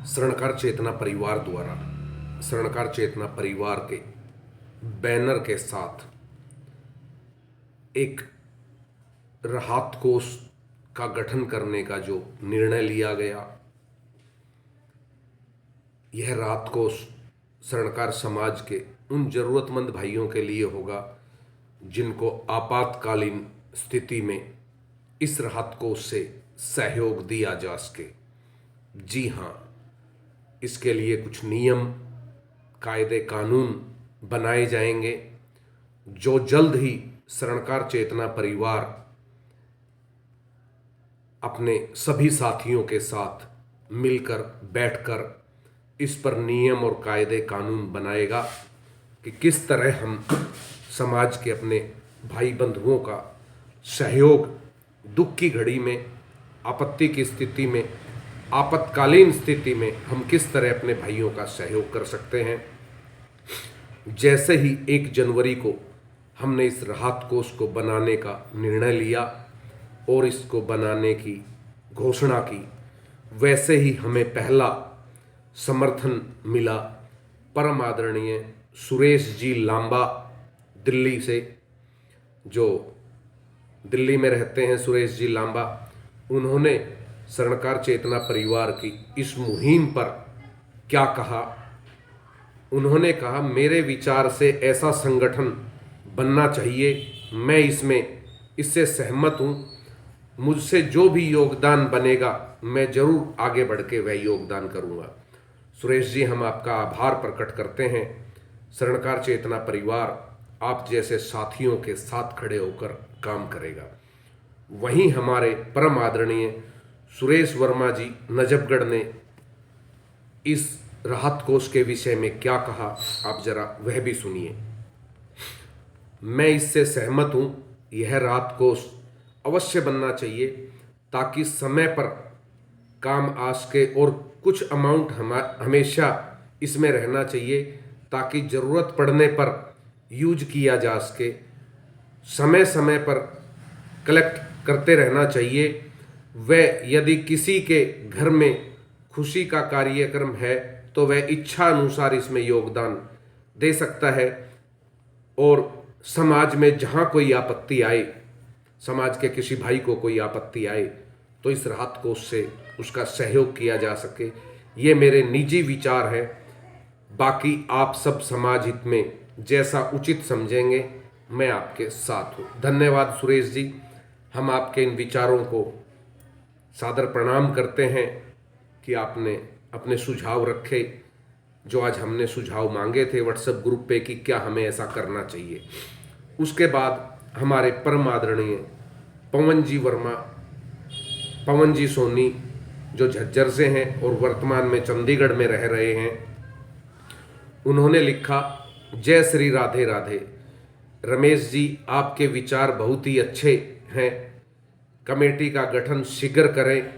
स्वर्णकार चेतना परिवार द्वारा स्वर्णकार चेतना परिवार के बैनर के साथ एक राहत कोष का गठन करने का जो निर्णय लिया गया, यह राहत कोष स्वर्णकार समाज के उन जरूरतमंद भाइयों के लिए होगा जिनको आपातकालीन स्थिति में इस राहत कोष से सहयोग दिया जा सके। जी हाँ, इसके लिए कुछ नियम कायदे कानून बनाए जाएंगे जो जल्द ही स्वर्णकार चेतना परिवार अपने सभी साथियों के साथ मिलकर बैठकर इस पर नियम और कायदे कानून बनाएगा कि किस तरह हम समाज के अपने भाई बंधुओं का सहयोग दुख की घड़ी में, आपत्ति की स्थिति में, आपातकालीन स्थिति में हम किस तरह अपने भाइयों का सहयोग कर सकते हैं। जैसे ही 1 जनवरी को हमने इस राहत कोष को बनाने का निर्णय लिया और इसको बनाने की घोषणा की, वैसे ही हमें पहला समर्थन मिला परम आदरणीय सुरेश जी लांबा दिल्ली से, जो दिल्ली में रहते हैं। सुरेश जी लांबा, उन्होंने स्वर्णकार चेतना परिवार की इस मुहिम पर क्या कहा। उन्होंने कहा, मेरे विचार से ऐसा संगठन बनना चाहिए, मैं इससे सहमत हूँ, मुझसे जो भी योगदान बनेगा मैं जरूर आगे बढ़ के वह योगदान करूँगा। सुरेश जी, हम आपका आभार प्रकट करते हैं। स्वर्णकार चेतना परिवार आप जैसे साथियों के साथ खड़े होकर काम करेगा। वहीं हमारे परम आदरणीय सुरेश वर्मा जी नजफगढ़ ने इस राहत कोष के विषय में क्या कहा, आप जरा वह भी सुनिए। मैं इससे सहमत हूँ, यह राहत कोष अवश्य बनना चाहिए ताकि समय पर काम आ सके और कुछ अमाउंट हमेशा इसमें रहना चाहिए ताकि ज़रूरत पड़ने पर यूज किया जा सके। समय समय पर कलेक्ट करते रहना चाहिए। वह यदि किसी के घर में खुशी का कार्यक्रम है तो वह इच्छा अनुसार इसमें योगदान दे सकता है, और समाज में जहाँ कोई आपत्ति आए, समाज के किसी भाई को कोई आपत्ति आए तो इस राहत कोष से उसका सहयोग किया जा सके। ये मेरे निजी विचार है। बाकी आप सब समाज हित में जैसा उचित समझेंगे, मैं आपके साथ हूँ। धन्यवाद सुरेश जी, हम आपके इन विचारों को सादर प्रणाम करते हैं कि आपने अपने सुझाव रखे, जो आज हमने सुझाव मांगे थे व्हाट्सएप ग्रुप पे कि क्या हमें ऐसा करना चाहिए। उसके बाद हमारे परम आदरणीय पवन जी वर्मा, पवन जी सोनी, जो झज्जर से हैं और वर्तमान में चंडीगढ़ में रह रहे हैं, उन्होंने लिखा, जय श्री राधे राधे। रमेश जी, आपके विचार बहुत ही अच्छे हैं। कमेटी का गठन शीघ्र करें,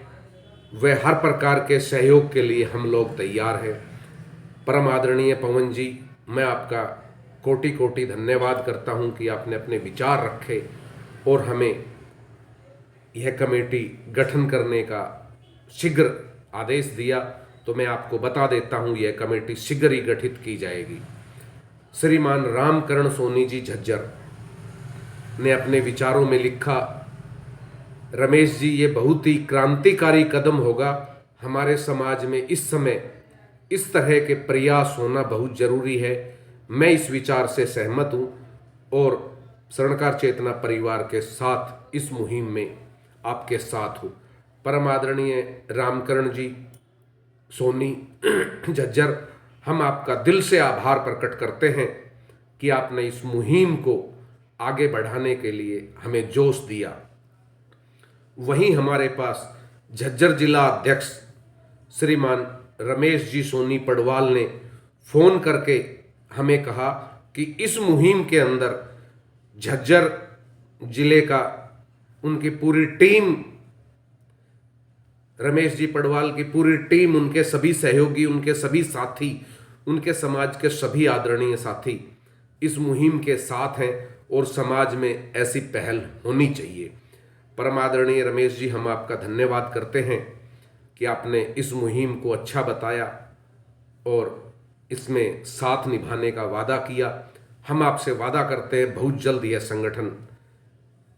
वह हर प्रकार के सहयोग के लिए हम लोग तैयार हैं। परम आदरणीय पवन जी, मैं आपका कोटि कोटि धन्यवाद करता हूं कि आपने अपने विचार रखे और हमें यह कमेटी गठन करने का शीघ्र आदेश दिया। तो मैं आपको बता देता हूं, यह कमेटी शीघ्र ही गठित की जाएगी। श्रीमान रामकरण सोनी जी झज्जर ने अपने विचारों में लिखा, रमेश जी, ये बहुत ही क्रांतिकारी कदम होगा। हमारे समाज में इस समय इस तरह के प्रयास होना बहुत जरूरी है। मैं इस विचार से सहमत हूँ और स्वर्णकार चेतना परिवार के साथ इस मुहिम में आपके साथ हूँ। परम आदरणीय रामकरण जी सोनी झज्जर, हम आपका दिल से आभार प्रकट करते हैं कि आपने इस मुहिम को आगे बढ़ाने के लिए हमें जोश दिया। वहीं हमारे पास झज्जर जिला अध्यक्ष श्रीमान रमेश जी सोनी पडवाल ने फ़ोन करके हमें कहा कि इस मुहिम के अंदर झज्जर जिले का उनकी पूरी टीम, रमेश जी पडवाल की पूरी टीम, उनके सभी सहयोगी, उनके सभी साथी, उनके समाज के सभी आदरणीय साथी इस मुहिम के साथ हैं और समाज में ऐसी पहल होनी चाहिए। परम आदरणीय रमेश जी, हम आपका धन्यवाद करते हैं कि आपने इस मुहिम को अच्छा बताया और इसमें साथ निभाने का वादा किया। हम आपसे वादा करते हैं बहुत जल्द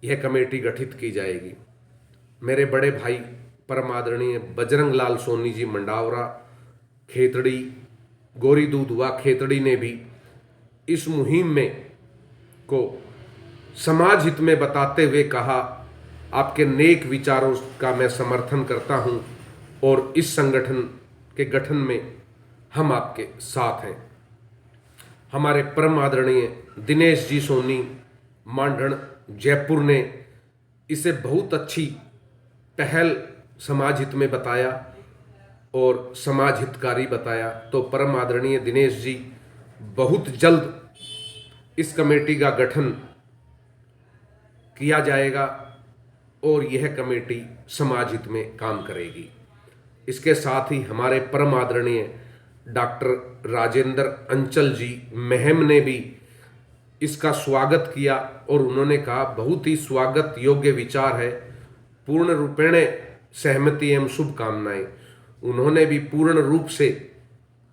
यह कमेटी गठित की जाएगी। मेरे बड़े भाई परम आदरणीय बजरंग लाल सोनी जी मंडावरा खेतड़ी गोरी दूधवा खेतड़ी ने भी इस मुहिम में को समाज हित में बताते हुए कहा, आपके नेक विचारों का मैं समर्थन करता हूं और इस संगठन के गठन में हम आपके साथ हैं। हमारे परम आदरणीय दिनेश जी सोनी मांडण जयपुर ने इसे बहुत अच्छी पहल समाज हित में बताया और समाज हितकारी बताया। तो परम आदरणीय दिनेश जी, बहुत जल्द इस कमेटी का गठन किया जाएगा और यह कमेटी समाज हित में काम करेगी। इसके साथ ही हमारे परम आदरणीय डॉक्टर राजेंद्र अंचल जी महम ने भी इसका स्वागत किया और उन्होंने कहा बहुत ही स्वागत योग्य विचार है, पूर्ण रूपेण सहमति एवं शुभकामनाएं। उन्होंने भी पूर्ण रूप से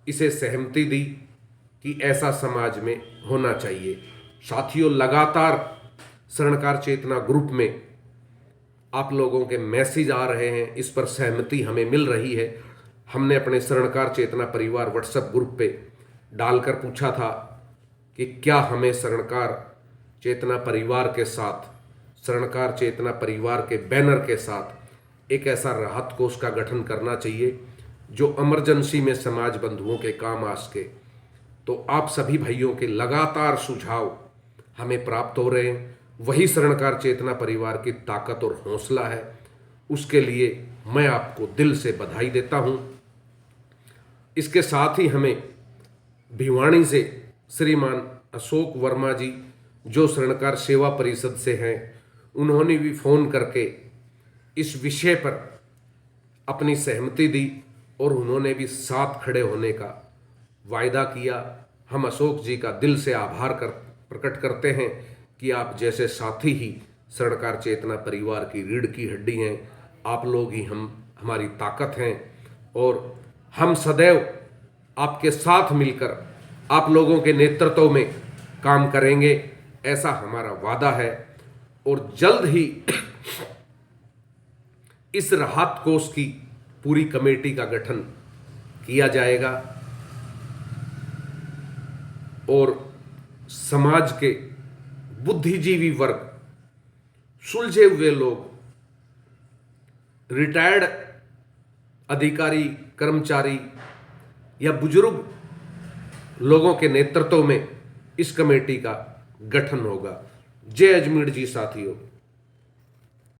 इसे सहमति दी कि ऐसा समाज में होना चाहिए। साथियों, लगातार स्वर्णकार चेतना ग्रुप में आप लोगों के मैसेज आ रहे हैं, इस पर सहमति हमें मिल रही है। हमने अपने स्वर्णकार चेतना परिवार व्हाट्सएप ग्रुप पे डालकर पूछा था कि क्या हमें स्वर्णकार चेतना परिवार के साथ, स्वर्णकार चेतना परिवार के बैनर के साथ एक ऐसा राहत कोष का गठन करना चाहिए जो इमरजेंसी में समाज बंधुओं के काम आ सके। तो आप सभी भाइयों के लगातार सुझाव हमें प्राप्त हो रहे हैं। वही स्वर्णकार चेतना परिवार की ताकत और हौसला है। उसके लिए मैं आपको दिल से बधाई देता हूं। इसके साथ ही हमें भिवाड़ी से श्रीमान अशोक वर्मा जी, जो स्वर्णकार सेवा परिषद से हैं, उन्होंने भी फ़ोन करके इस विषय पर अपनी सहमति दी और उन्होंने भी साथ खड़े होने का वायदा किया। हम अशोक जी का दिल से आभार प्रकट करते हैं कि आप जैसे साथी ही स्वर्णकार चेतना परिवार की रीढ़ की हड्डी हैं। आप लोग ही हमारी ताकत हैं और हम सदैव आपके साथ मिलकर आप लोगों के नेतृत्व में काम करेंगे, ऐसा हमारा वादा है। और जल्द ही इस राहत कोष की पूरी कमेटी का गठन किया जाएगा और समाज के बुद्धिजीवी वर्ग, सुलझे हुए लोग, रिटायर्ड अधिकारी कर्मचारी या बुजुर्ग लोगों के नेतृत्व में इस कमेटी का गठन होगा। जय अजमेर जी साथियों।